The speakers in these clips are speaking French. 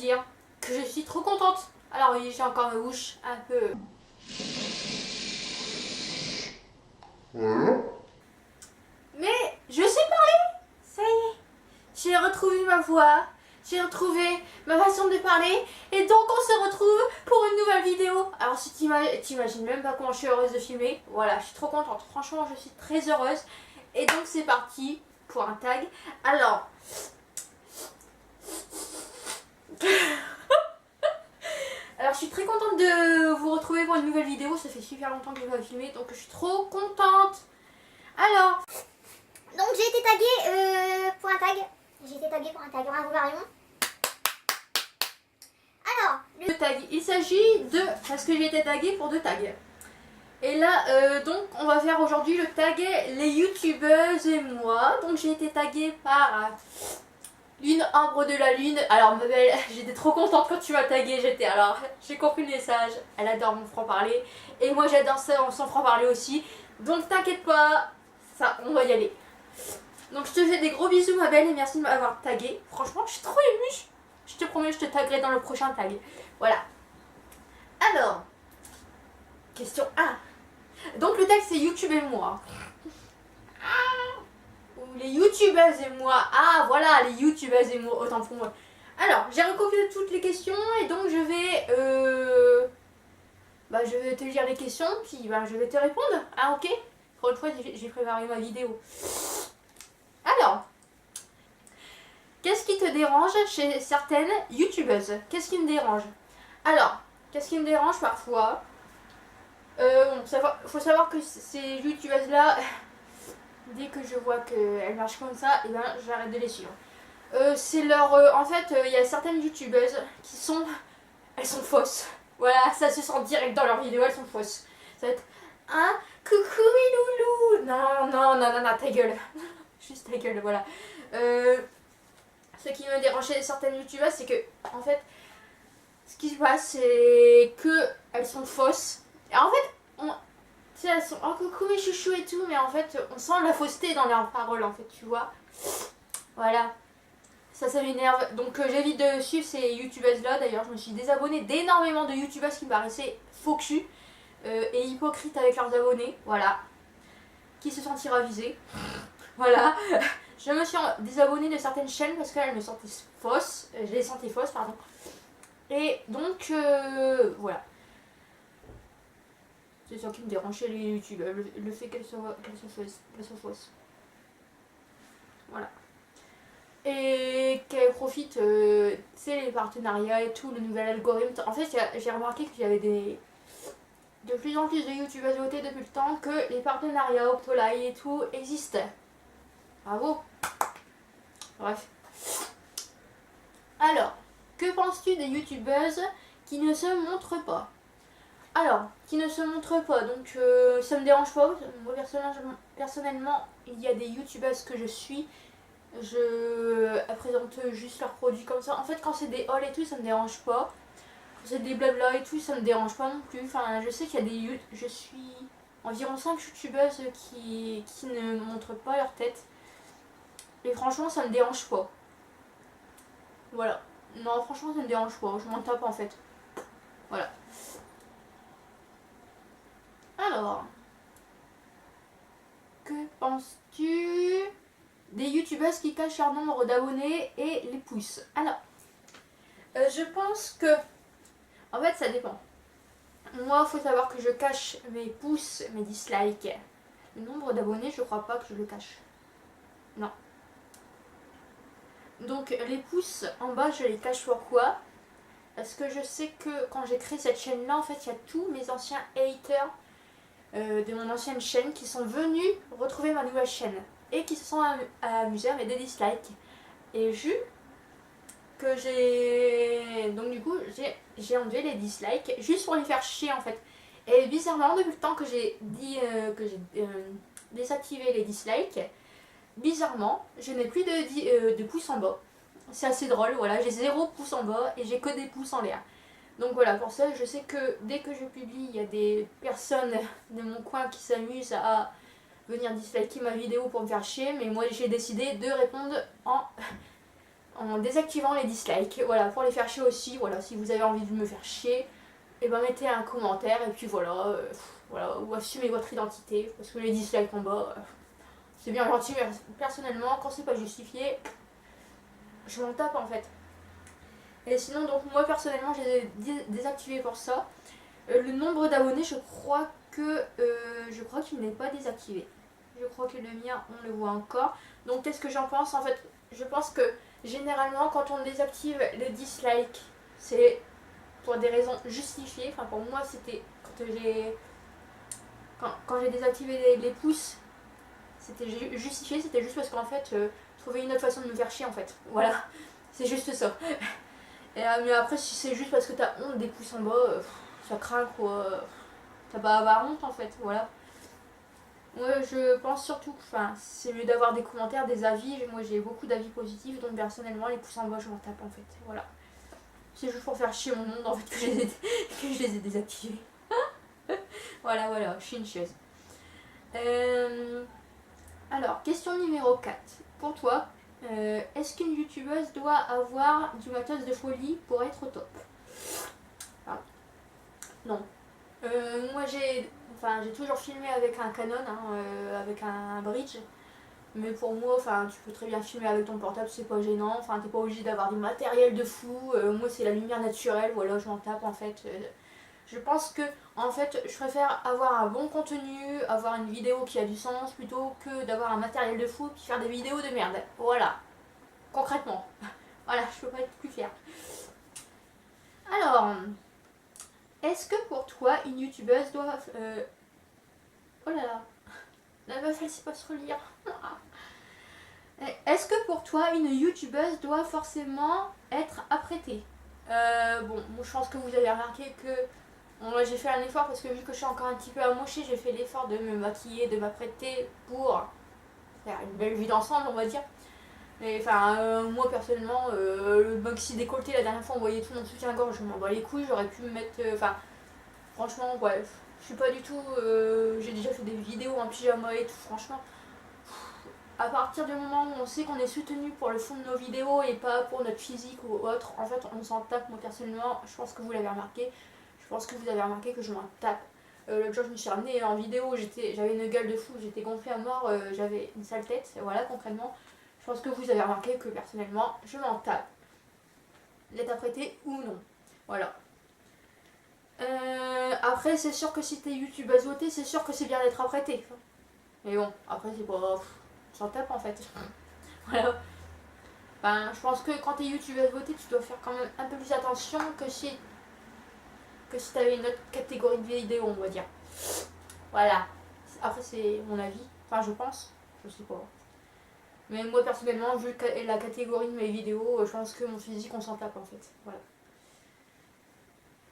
dire que je suis trop contente. Alors oui, j'ai encore ma bouche un peu... Mais je sais parler. Ça y est. J'ai retrouvé ma voix. J'ai retrouvé ma façon de parler. Et donc on se retrouve pour une nouvelle vidéo. Alors si t'imagines même pas comment je suis heureuse de filmer. Voilà, je suis trop contente. Franchement, je suis très heureuse. Et donc c'est parti pour un tag. Alors... Alors je suis très contente de vous retrouver pour une nouvelle vidéo. Ça fait super longtemps que je n'ai pas filmé. Donc je suis trop contente. Alors... Donc j'ai été taguée pour un tag. J'ai été taguée pour un tag, bravo Marion. Alors, le tag, il s'agit de... Parce que j'ai été taguée pour 2 tags. Et là, donc, on va faire aujourd'hui le tag les youtubeuses et moi. Donc j'ai été taguée par Lune Ambre de la Lune. Alors ma belle, j'étais trop contente quand tu m'as taguée. J'ai compris le message. Elle adore mon franc-parler. Et moi j'adore son franc-parler aussi. Donc t'inquiète pas, ça, on va y aller. Donc je te fais des gros bisous ma belle et merci de m'avoir tagué. Franchement je suis trop émue. Je te promets je te taguerai dans le prochain tag. Voilà. Alors, question 1. Donc le tag c'est YouTube et moi. Ou les youtubeuses et moi. Ah voilà, les youtubeuses et moi, autant pour moi. Alors, j'ai recopié toutes les questions et donc je vais te lire les questions puis je vais te répondre. Ah ok. Pour une fois j'ai préparé ma vidéo. Alors, qu'est-ce qui te dérange chez certaines youtubeuses? Qu'est-ce qui me dérange? Alors, qu'est-ce qui me dérange parfois? Faut savoir que ces youtubeuses-là, dès que je vois qu'elles marchent comme ça, et ben j'arrête de les suivre. C'est leur... en fait, il y a certaines youtubeuses qui sont... Elles sont fausses. Voilà, ça se sent direct dans leurs vidéos, elles sont fausses. Ça va être... Hein? Coucou mes loulous! Non, ta gueule. Juste ta gueule, voilà. Ce qui me dérange chez certaines youtubeuses, c'est que, en fait, ce qui se passe, c'est que elles sont fausses. Et en fait, tu sais, elles sont oh coucou mes chouchous et tout, mais en fait, on sent la fausseté dans leurs paroles, en fait, tu vois. Voilà. Ça m'énerve. Donc, j'évite de suivre ces youtubeuses-là. D'ailleurs, je me suis désabonnée d'énormément de youtubeuses qui me paraissaient faux cul et hypocrites avec leurs abonnés. Voilà. Qui se sentira visé. Voilà. Je me suis désabonnée de certaines chaînes parce qu'elles me sentaient fausses. Je les sentais fausses, pardon. Et donc, voilà. C'est ça qui me dérange chez les youtubeurs, le fait qu'elles soient fausses. Voilà. Et qu'elles profitent, c'est les partenariats et tout, le nouvel algorithme. En fait, j'ai remarqué qu'il y avait de plus en plus de youtubeurs votés depuis le temps que les partenariats Octolai et tout existaient. Bravo. Bref. Alors, que penses-tu des youtubeuses qui ne se montrent pas? Alors, qui ne se montrent pas, donc ça me dérange pas. Moi personnellement, il y a des youtubeuses que je suis. Elles présentent juste leurs produits comme ça. En fait, quand c'est des hauls et tout, ça me dérange pas. Quand c'est des blabla et tout, ça me dérange pas non plus. Enfin, je sais qu'il y a des... Je suis environ 5 youtubeuses qui ne montrent pas leur tête. Et franchement, ça me dérange pas. Voilà. Non, franchement, ça me dérange pas. Je m'en tape en fait. Voilà. Alors, que penses-tu des youtubeuses qui cachent leur nombre d'abonnés et les pouces? Alors, je pense que, en fait, ça dépend. Moi, il faut savoir que je cache mes pouces, mes dislikes. Le nombre d'abonnés, je crois pas que je le cache. Non. Donc, les pouces en bas, je les cache pourquoi? Parce que je sais que quand j'ai créé cette chaîne-là, en fait, il y a tous mes anciens haters de mon ancienne chaîne qui sont venus retrouver ma nouvelle chaîne et qui se sont amusés à mettre des dislikes. Et vu que j'ai... Donc du coup, j'ai enlevé les dislikes juste pour les faire chier en fait. Et bizarrement, depuis le temps que j'ai dit que j'ai désactivé les dislikes, bizarrement, je n'ai plus de pouces en bas. C'est assez drôle, voilà, j'ai 0 pouces en bas et j'ai que des pouces en l'air. Donc voilà, pour ça, je sais que dès que je publie, il y a des personnes de mon coin qui s'amusent à venir disliker ma vidéo pour me faire chier. Mais moi, j'ai décidé de répondre en désactivant les dislikes. Voilà, pour les faire chier aussi. Voilà, si vous avez envie de me faire chier, et ben mettez un commentaire et puis voilà, voilà, ou assumez votre identité. Parce que les dislikes en bas, c'est bien gentil, mais personnellement, quand c'est pas justifié, je m'en tape en fait. Et sinon, donc moi personnellement, j'ai désactivé pour ça. Le nombre d'abonnés, je crois qu'il n'est pas désactivé. Je crois que le mien, on le voit encore. Donc qu'est-ce que j'en pense? En fait, je pense que généralement, quand on désactive les dislikes, c'est pour des raisons justifiées. Enfin, pour moi, c'était quand j'ai désactivé les pouces, c'était justifié. C'était juste parce qu'en fait, je trouvais une autre façon de me faire chier en fait. Voilà, c'est juste ça. Et, mais après, si c'est juste parce que t'as honte des pouces en bas, ça craint quoi. T'as pas à avoir honte en fait, voilà. Moi je pense surtout que c'est mieux d'avoir des commentaires, des avis. Moi j'ai beaucoup d'avis positifs, donc personnellement les pouces en bas je m'en tape en fait, voilà. C'est juste pour faire chier mon monde en fait que je les ai désactivés. Voilà, je suis une chieuse. Alors, question numéro 4. Pour toi, est-ce qu'une youtubeuse doit avoir du matos de folie pour être au top? Non. Moi j'ai toujours filmé avec un Canon, avec un bridge. Mais pour moi, tu peux très bien filmer avec ton portable, c'est pas gênant. T'es pas obligé d'avoir du matériel de fou. Moi c'est la lumière naturelle, voilà, je m'en tape en fait. Je pense que en fait, je préfère avoir un bon contenu, avoir une vidéo qui a du sens plutôt que d'avoir un matériel de fou puis faire des vidéos de merde. Voilà. Concrètement. Voilà, je peux pas être plus fière. Alors, est-ce que pour toi, une youtubeuse doit... Oh là là, la meuf elle sait pas se relire. Est-ce que pour toi, une youtubeuse doit forcément être apprêtée? Bon, moi je pense que vous avez remarqué que moi j'ai fait un effort parce que vu que je suis encore un petit peu amochée, j'ai fait l'effort de me maquiller, de m'apprêter pour faire une belle vue d'ensemble, on va dire. Mais moi personnellement, le maxi décolleté, la dernière fois on voyait tout mon soutien-gorge, je m'en bats les couilles, j'aurais pu me mettre. Franchement, ouais, je suis pas du tout. J'ai déjà fait des vidéos en pyjama et tout, franchement. À partir du moment où on sait qu'on est soutenu pour le fond de nos vidéos et pas pour notre physique ou autre, en fait on s'en tape. Moi personnellement, je pense que vous l'avez remarqué. Je pense que vous avez remarqué que je m'en tape. L'autre jour je me suis ramenée en vidéo, j'avais une gueule de fou, j'étais gonflée à mort, j'avais une sale tête, voilà concrètement. Je pense que vous avez remarqué que personnellement je m'en tape. L'être apprêté ou non. Voilà. Après c'est sûr que si t'es youtubeuse votée, c'est sûr que c'est bien d'être apprêté. Mais bon, après c'est pas... on s'en tape en fait. Voilà. Je pense que quand t'es youtubeuse votée, tu dois faire quand même un peu plus attention que si t'avais une autre catégorie de vidéos, on va dire. Voilà. Après c'est mon avis. Je pense. Je sais pas. Mais moi personnellement, vu la catégorie de mes vidéos, je pense que mon physique on s'en tape en fait. Voilà.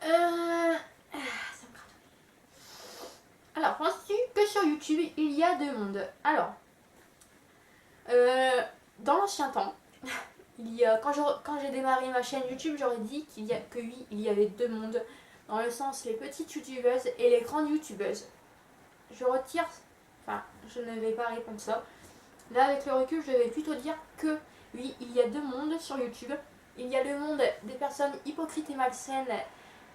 Ça me gratte. Alors, penses-tu que sur YouTube il y a deux mondes? Alors, dans l'ancien temps, quand j'ai démarré ma chaîne YouTube, j'aurais dit que oui, il y avait deux mondes. Dans le sens les petites youtubeuses et les grandes youtubeuses. Je retire, je ne vais pas répondre ça. Là, avec le recul, je vais plutôt dire que oui, il y a deux mondes sur YouTube. Il y a le monde des personnes hypocrites et malsaines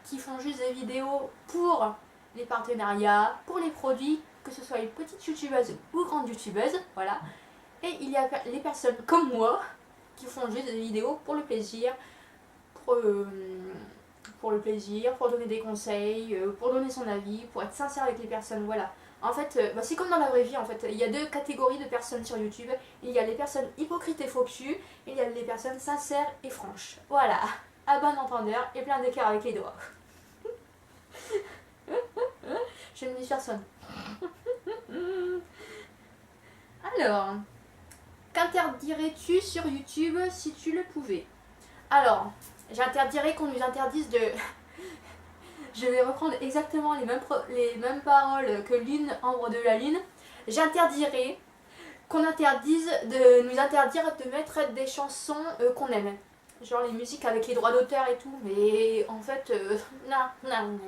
qui font juste des vidéos pour les partenariats, pour les produits, que ce soit les petites youtubeuses ou grandes youtubeuses, voilà. Et il y a les personnes comme moi qui font juste des vidéos pour le plaisir, pour donner des conseils, pour donner son avis, pour être sincère avec les personnes, voilà. En fait, c'est comme dans la vraie vie en fait. Il y a deux catégories de personnes sur YouTube. Il y a les personnes hypocrites et faux cul, et il y a les personnes sincères et franches. Voilà, à bon entendeur et plein d'écart avec les doigts. Je ne dis personne. Alors, qu'interdirais-tu sur YouTube si tu le pouvais? Alors, j'interdirais qu'on nous interdise de... Je vais reprendre exactement les mêmes paroles que Lune, Ambre de la Lune. J'interdirais qu'on nous interdire de mettre des chansons qu'on aime. Genre les musiques avec les droits d'auteur et tout. Mais en fait, non.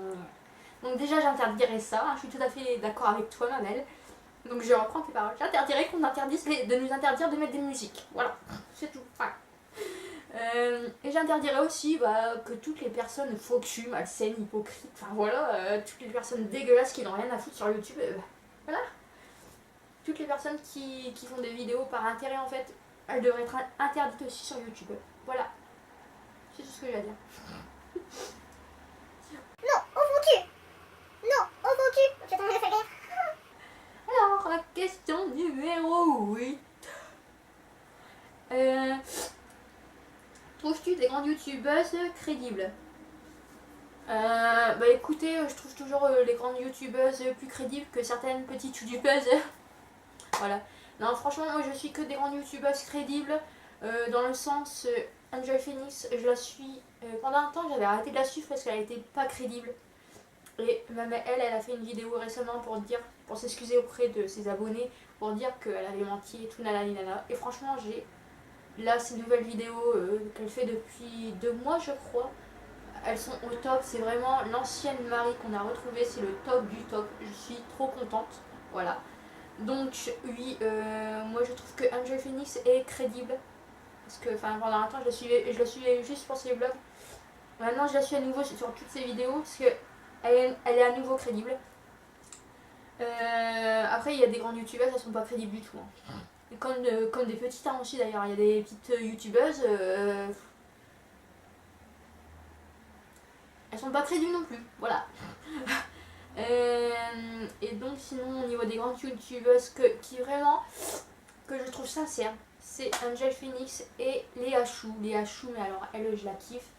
Donc déjà, j'interdirais ça. Je suis tout à fait d'accord avec toi, Manel. Donc je reprends tes paroles. J'interdirais qu'on de nous interdire de mettre des musiques. Voilà, c'est tout. Et j'interdirais aussi que toutes les personnes faux cul, malsaines, hypocrites, enfin voilà, toutes les personnes dégueulasses qui n'ont rien à foutre sur YouTube, voilà. Toutes les personnes qui font des vidéos par intérêt en fait, elles devraient être interdites aussi sur YouTube. Voilà. C'est tout ce que j'ai à dire. Non, au fond cul. Non, au fond cul. Je t'en laisse à guerre. Alors, la question numéro 8. Trouves-tu des grandes youtubeuses crédibles? Bah écoutez, je trouve toujours les grandes youtubeuses plus crédibles que certaines petites youtubeuses. Voilà. Non, franchement, moi je suis que des grandes youtubeuses crédibles. Dans le sens, Enjoy Phoenix, je la suis. Pendant un temps, j'avais arrêté de la suivre parce qu'elle était pas crédible. Et même elle a fait une vidéo récemment pour s'excuser auprès de ses abonnés, pour dire qu'elle avait menti et tout, nanani nana. Et franchement, j'ai là ces nouvelles vidéos qu'elle fait depuis 2 mois, je crois. Elles sont au top, c'est vraiment l'ancienne Marie qu'on a retrouvée, c'est le top du top. Je suis trop contente, voilà. Donc oui, moi je trouve que Enjoy Phoenix est crédible. Parce que pendant un temps je la suivais juste pour ses vlogs. Maintenant je la suis à nouveau sur toutes ses vidéos parce que elle est à nouveau crédible. Après il y a des grandes youtubeuses, elles sont pas crédibles du tout. Hein. Et comme des petites aussi d'ailleurs, il y a des petites youtubeuses, elles sont pas crédibles non plus, voilà. Et donc sinon au niveau des grandes youtubeuses qui vraiment que je trouve sincères, c'est Angel Phoenix et Léa Chou. Léa Chou, mais alors elle je la kiffe.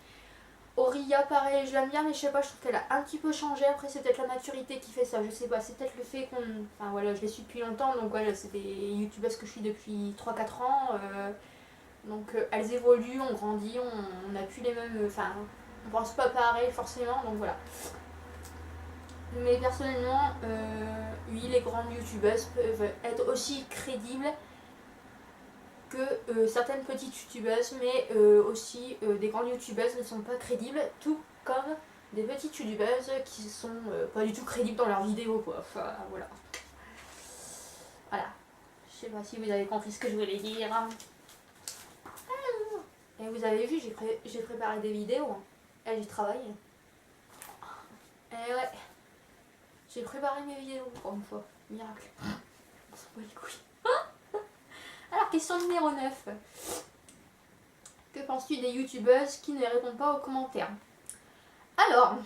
Auria pareil, je l'aime bien mais je sais pas, je trouve qu'elle a un petit peu changé. Après c'est peut-être la maturité qui fait ça, je sais pas, c'est peut-être le fait qu'on... Enfin voilà, je les suis depuis longtemps, donc voilà, c'est des youtubeuses que je suis depuis 3-4 ans. Donc elles évoluent, on grandit, on n'a plus les mêmes... Enfin, on pense pas pareil forcément, donc voilà. Mais personnellement, oui, les grandes youtubeuses peuvent être aussi crédibles que certaines petites youtubeuses, mais aussi des grandes youtubeuses ne sont pas crédibles, tout comme des petites youtubeuses qui sont pas du tout crédibles dans leurs vidéos, quoi. Enfin, voilà. Voilà. Je sais pas si vous avez compris ce que je voulais dire. Et vous avez vu, j'ai préparé des vidéos. Hein. Et j'y travaille. Et ouais. J'ai préparé mes vidéos pour une fois. Miracle. On s'en bat les couilles. Alors, question numéro 9. Que penses-tu des youtubeuses qui ne répondent pas aux commentaires? Alors,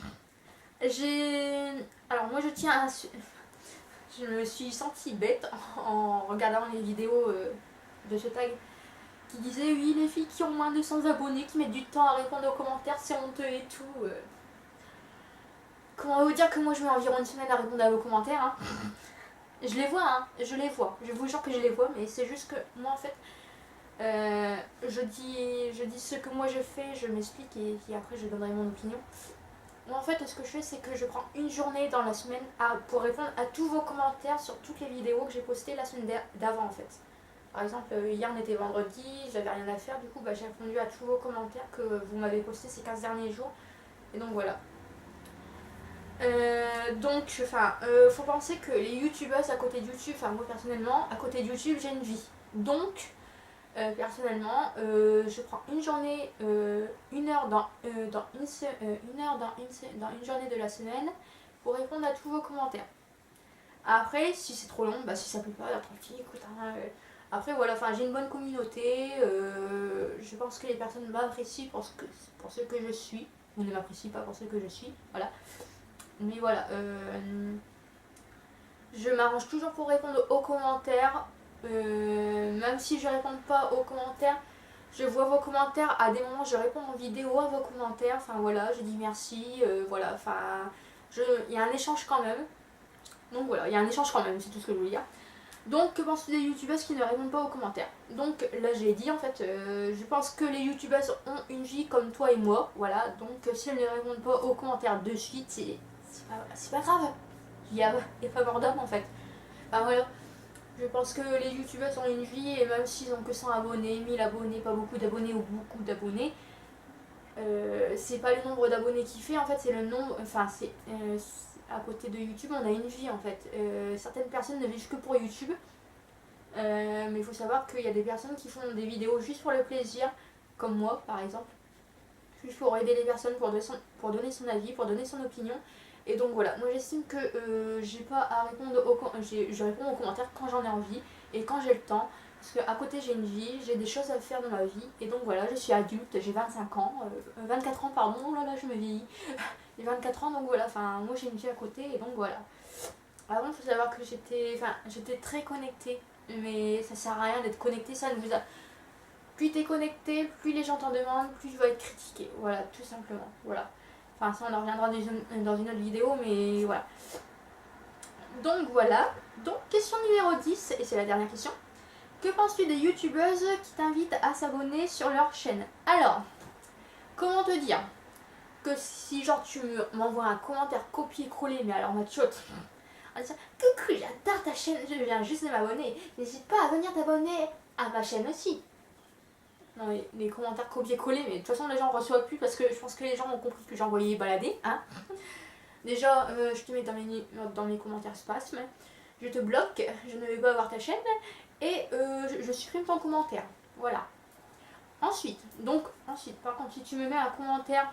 moi je tiens à... Je me suis sentie bête en regardant les vidéos de ce tag qui disait oui, les filles qui ont moins de 100 abonnés qui mettent du temps à répondre aux commentaires, c'est honteux et tout. Comment vous dire que moi je mets environ une semaine à répondre à vos commentaires hein. Je les vois, hein, je les vois. Je vous jure que je les vois, mais c'est juste que moi en fait, je dis ce que moi je fais, je m'explique et après je donnerai mon opinion. Moi en fait, ce que je fais, c'est que je prends une journée dans la semaine pour répondre à tous vos commentaires sur toutes les vidéos que j'ai postées la semaine d'avant en fait. Par exemple, hier on était vendredi, j'avais rien à faire, du coup j'ai répondu à tous vos commentaires que vous m'avez postés ces 15 derniers jours. Et donc voilà. Faut penser que les youtubeuses à côté de YouTube, moi personnellement, à côté de YouTube, j'ai une vie. Donc, personnellement, je prends une journée, une heure dans une journée de la semaine pour répondre à tous vos commentaires. Après, si c'est trop long, si ça plaît pas, tant pis, écoute. Après, voilà, j'ai une bonne communauté. Je pense que les personnes m'apprécient pour ce que je suis. Ou ne m'apprécient pas pour ce que je suis. Voilà. Mais voilà, je m'arrange toujours pour répondre aux commentaires. Même si je réponds pas aux commentaires, je vois vos commentaires. À des moments, je réponds en vidéo à vos commentaires. Enfin voilà, je dis merci. Voilà, il y a un échange quand même. Donc voilà, il y a un échange quand même, c'est tout ce que je voulais dire. Donc, que penses-tu des youtubeuses qui ne répondent pas aux commentaires? Donc là, j'ai dit en fait, je pense que les youtubeuses ont une vie comme toi et moi. Voilà, donc si elles ne répondent pas aux commentaires de suite, c'est pas grave. Il n'y a pas mort d'homme en fait. Voilà. Je pense que les youtubeuses ont une vie et même s'ils ont que 100 abonnés, 1000 abonnés, pas beaucoup d'abonnés ou beaucoup d'abonnés, c'est pas le nombre d'abonnés qui fait en fait, c'est le nombre. À côté de YouTube, on a une vie en fait. Certaines personnes ne vivent que pour YouTube. Mais il faut savoir qu'il y a des personnes qui font des vidéos juste pour le plaisir, comme moi par exemple, juste pour aider les personnes, pour donner son avis, pour donner son opinion. Et donc voilà, moi j'estime que j'ai pas à répondre je réponds aux commentaires quand j'en ai envie et quand j'ai le temps. Parce qu'à côté j'ai une vie, j'ai des choses à faire dans ma vie. Et donc voilà, je suis adulte, j'ai 25 ans, 24 ans pardon, oh là là je me vieillis. J'ai 24 ans donc voilà, enfin moi j'ai une vie à côté et donc voilà. Avant il faut savoir que j'étais très connectée. Mais ça sert à rien d'être connecté, ça ne vous a... Plus t'es connecté, plus les gens t'en demandent, plus tu vas être critiqué. Voilà, tout simplement. Voilà. Enfin, ça, on en reviendra dans une autre vidéo, mais voilà. Donc, voilà. Donc, question numéro 10, et c'est la dernière question. Que penses-tu des youtubeuses qui t'invitent à s'abonner sur leur chaîne? Alors, comment te dire? Que si, genre, tu m'envoies un commentaire copier-coller, mais alors, ma tchotte, en disant coucou, j'adore ta chaîne, je viens juste de m'abonner. N'hésite pas à venir t'abonner à ma chaîne aussi. Non mais les commentaires copier-coller, mais de toute façon les gens ne reçoivent plus parce que je pense que les gens ont compris que j'envoyais balader. Hein. Déjà, je te mets dans mes commentaires spasmes, je te bloque, je ne vais pas voir ta chaîne et je supprime ton commentaire. Voilà. Ensuite, par contre, si tu me mets un commentaire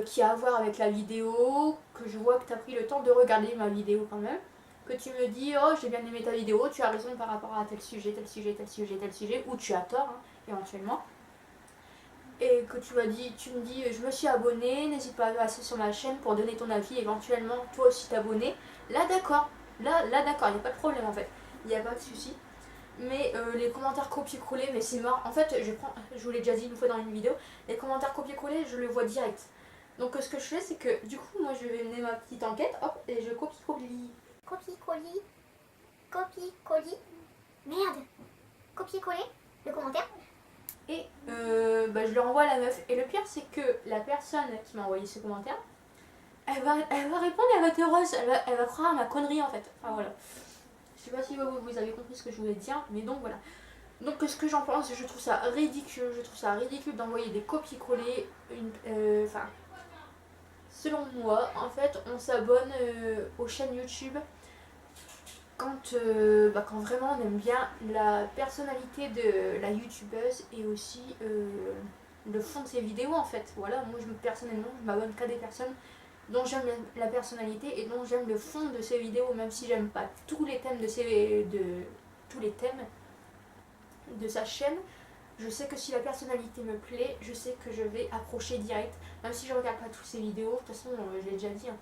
qui a à voir avec la vidéo, que je vois que tu as pris le temps de regarder ma vidéo quand même, que tu me dis oh j'ai bien aimé ta vidéo, tu as raison par rapport à tel sujet, tel sujet, tel sujet, tel sujet, ou tu as tort hein, éventuellement, et que tu me dis je me suis abonné, n'hésite pas à passer sur ma chaîne pour donner ton avis, éventuellement toi aussi t'abonner, là d'accord, là d'accord, il n'y a pas de problème en fait, il n'y a pas de souci. Mais les commentaires copier-coller, mais c'est marrant. En fait, je vous l'ai déjà dit une fois dans une vidéo, les commentaires copier-coller, je le vois direct. Donc ce que je fais, c'est que du coup, moi je vais mener ma petite enquête, hop, et je copie-coller. Copie-coller. Copie-coller. Merde. Copier-coller le commentaire. Et je le renvoie à la meuf. Et le pire, c'est que la personne qui m'a envoyé ce commentaire, elle va répondre, elle va être heureuse, elle va croire à ma connerie en fait. Enfin voilà. Je sais pas si vous avez compris ce que je voulais dire, mais donc voilà. Donc ce que j'en pense, je trouve ça ridicule d'envoyer des copier-coller, selon moi, en fait, on s'abonne aux chaînes YouTube quand vraiment on aime bien la personnalité de la youtubeuse et aussi le fond de ses vidéos en fait. Voilà, moi personnellement, je m'abonne qu'à des personnes dont j'aime la personnalité et dont j'aime le fond de ses vidéos, même si j'aime pas tous les thèmes tous les thèmes de sa chaîne. Je sais que si la personnalité me plaît, je sais que je vais approcher direct, même si je regarde pas toutes ses vidéos. De toute façon, je l'ai déjà dit. Hein.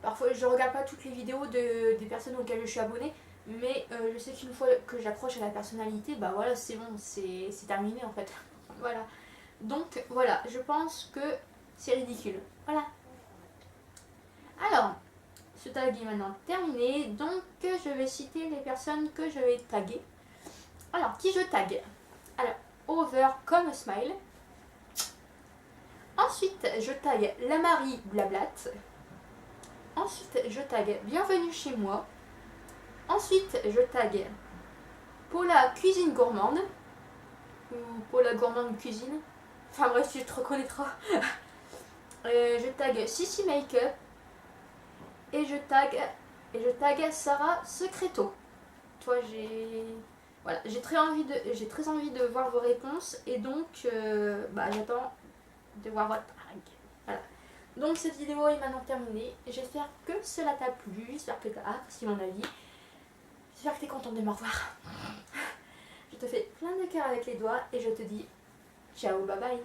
Parfois, je regarde pas toutes les vidéos des personnes auxquelles je suis abonnée, mais je sais qu'une fois que j'accroche à la personnalité, bah voilà, c'est bon, c'est terminé en fait. Voilà. Donc voilà, je pense que c'est ridicule. Voilà. Alors, ce tag est maintenant terminé, donc je vais citer les personnes que je vais taguer. Alors, qui je tag? Alors, over comme smile. Ensuite, je tag la Marie Blablat. Ensuite, je tag bienvenue chez moi. Ensuite, je tag Paula Cuisine Gourmande. Ou Paula Gourmande Cuisine. Enfin bref, tu te reconnaîtras. Je tag Sissi Makeup. Et je tag Sarah Secreto. Toi, j'ai très envie de voir vos réponses et donc j'attends de voir votre tag. Voilà. Donc cette vidéo est maintenant terminée. J'espère que cela t'a plu, j'espère que tu as apprécié mon avis. J'espère que tu es contente de me revoir. Je te fais plein de cœur avec les doigts et je te dis ciao, bye bye.